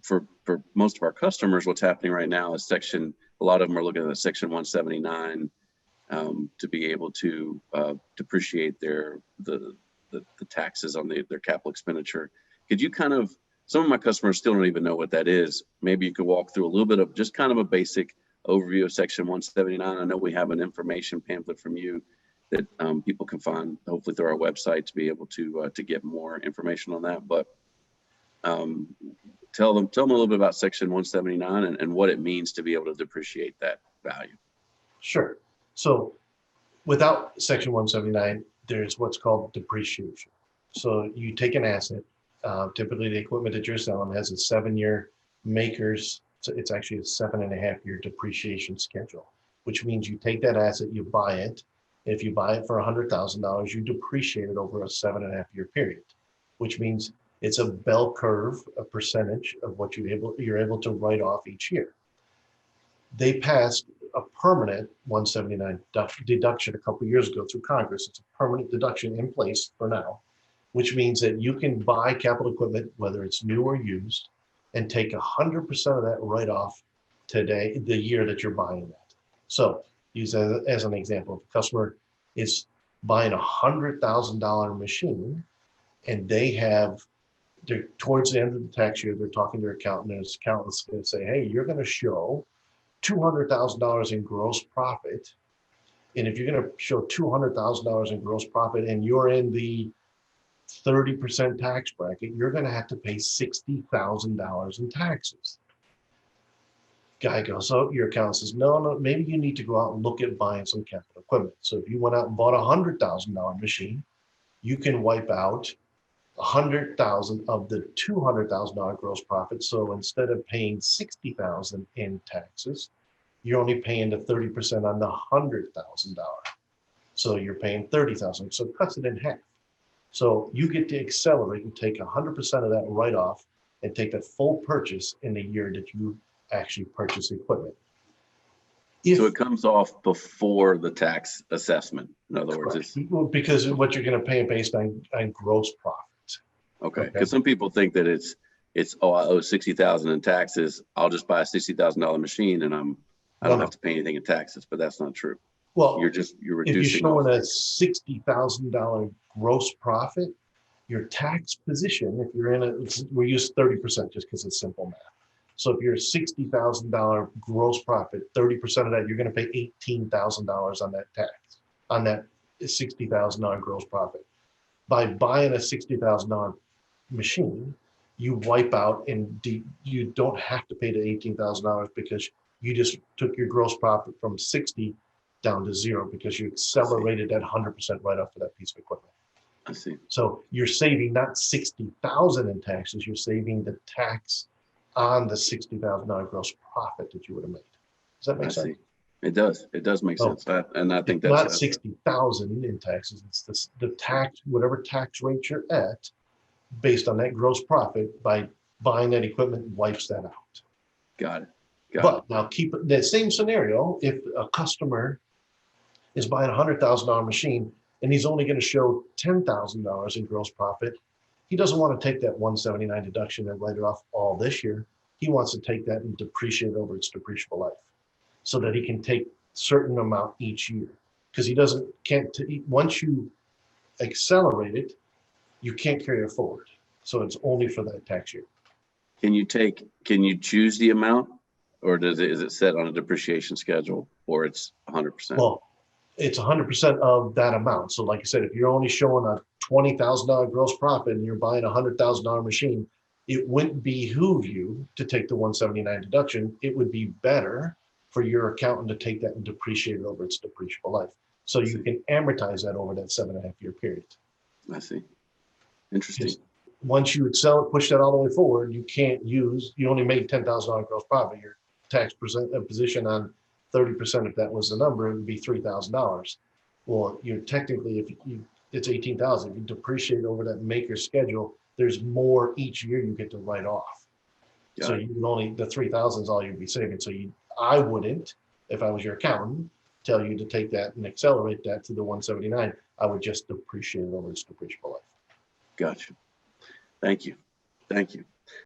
for most of our customers, what's happening right now is a lot of them are looking at Section 179 to be able to depreciate the taxes on their capital expenditure. Could you some of my customers still don't even know what that is. Maybe you could walk through a little bit of just kind of a basic overview of Section 179. I know we have an information pamphlet from you that people can find hopefully through our website to be able to get more information on that. But tell them a little bit about Section 179 and what it means to be able to depreciate that value. Sure. So without Section 179, there's what's called depreciation. So you take an asset, typically the equipment that you're selling has a 7-year makers. So it's actually a 7.5-year depreciation schedule, which means you take that asset, you buy it. If you buy it for $100,000, you depreciate it over a 7.5-year period, which means it's a bell curve, a percentage of what you're able to write off each year. They passed a permanent 179 deduction a couple of years ago through Congress. It's a permanent deduction in place for now, which means that you can buy capital equipment, whether it's new or used, and take 100% of that write-off today, the year that you're buying that. So use that as an example. If a customer is buying a $100,000 machine and they're towards the end of the tax year, they're talking to their accountant, and his accountant's going to say, hey, you're going to show $200,000 in gross profit. And if you're going to show $200,000 in gross profit and you're in the 30% tax bracket, you're going to have to pay $60,000 in taxes. Guy goes, so your accountant says, no, maybe you need to go out and look at buying some capital equipment. So if you went out and bought a $100,000 machine, you can wipe out $100,000 of the $200,000 gross profit. So instead of paying $60,000 in taxes, you're only paying the 30% on the $100,000. So you're paying $30,000. So it cuts it in half. So you get to accelerate and take 100% of that write-off and take the full purchase in the year that you actually purchase equipment. So it comes off before the tax assessment. In other words, because what you're going to pay based on gross profit. Okay. Because some people think that it's I owe $60,000 in taxes. I'll just buy a $60,000 machine and I don't have to pay anything in taxes. But that's not true. Well, you're reducing. If you're showing a $60,000 gross profit, your tax position, if you're we use 30% just because it's simple math. So if you're a $60,000 gross profit, 30% of that, you're going to pay $18,000 on that tax, on that $60,000 gross profit. By buying a $60,000 machine, you wipe out and you don't have to pay the $18,000 because you just took your gross profit from 60 down to 0 because you accelerated that 100% right off of that piece of equipment. I see. So you're saving not $60,000 in taxes, you're saving the tax on the $60,000 gross profit that you would have made. Does that make sense? See. It does. It does make sense. And I think that's not 60,000 in taxes. It's the tax, whatever tax rate you're at, based on that gross profit. By buying that equipment, wipes that out. Got it. But now keep that same scenario. If a customer is buying a $100,000 machine and he's only going to show $10,000 in gross profit, he doesn't want to take that 179 deduction and write it off all this year. He wants to take that and depreciate it over its depreciable life, so that he can take certain amount each year. Because once you accelerate it, you can't carry it forward. So it's only for that tax year. Can you choose the amount, or is it set on a depreciation schedule, or it's 100%? Well, it's 100% of that amount. So like I said, if you're only showing a $20,000 gross profit and you're buying a $100,000 machine, it wouldn't behoove you to take the 179 deduction. It would be better for your accountant to take that and depreciate it over its depreciable life. So you can amortize that over that 7.5-year period. I see. Interesting. Because once you push that all the way forward, you only made $10,000 gross profit. Your tax position on 30%, if that was the number, it would be $3,000. Well, you're technically, it's $18,000. If you depreciate over that maker schedule, there's more each year you get to write off. So you would only, the $3,000 is all you'd be saving. So I wouldn't, if I was your accountant, tell you to take that and accelerate that to the 179. I would just depreciate it over its depreciable life. Gotcha. Thank you.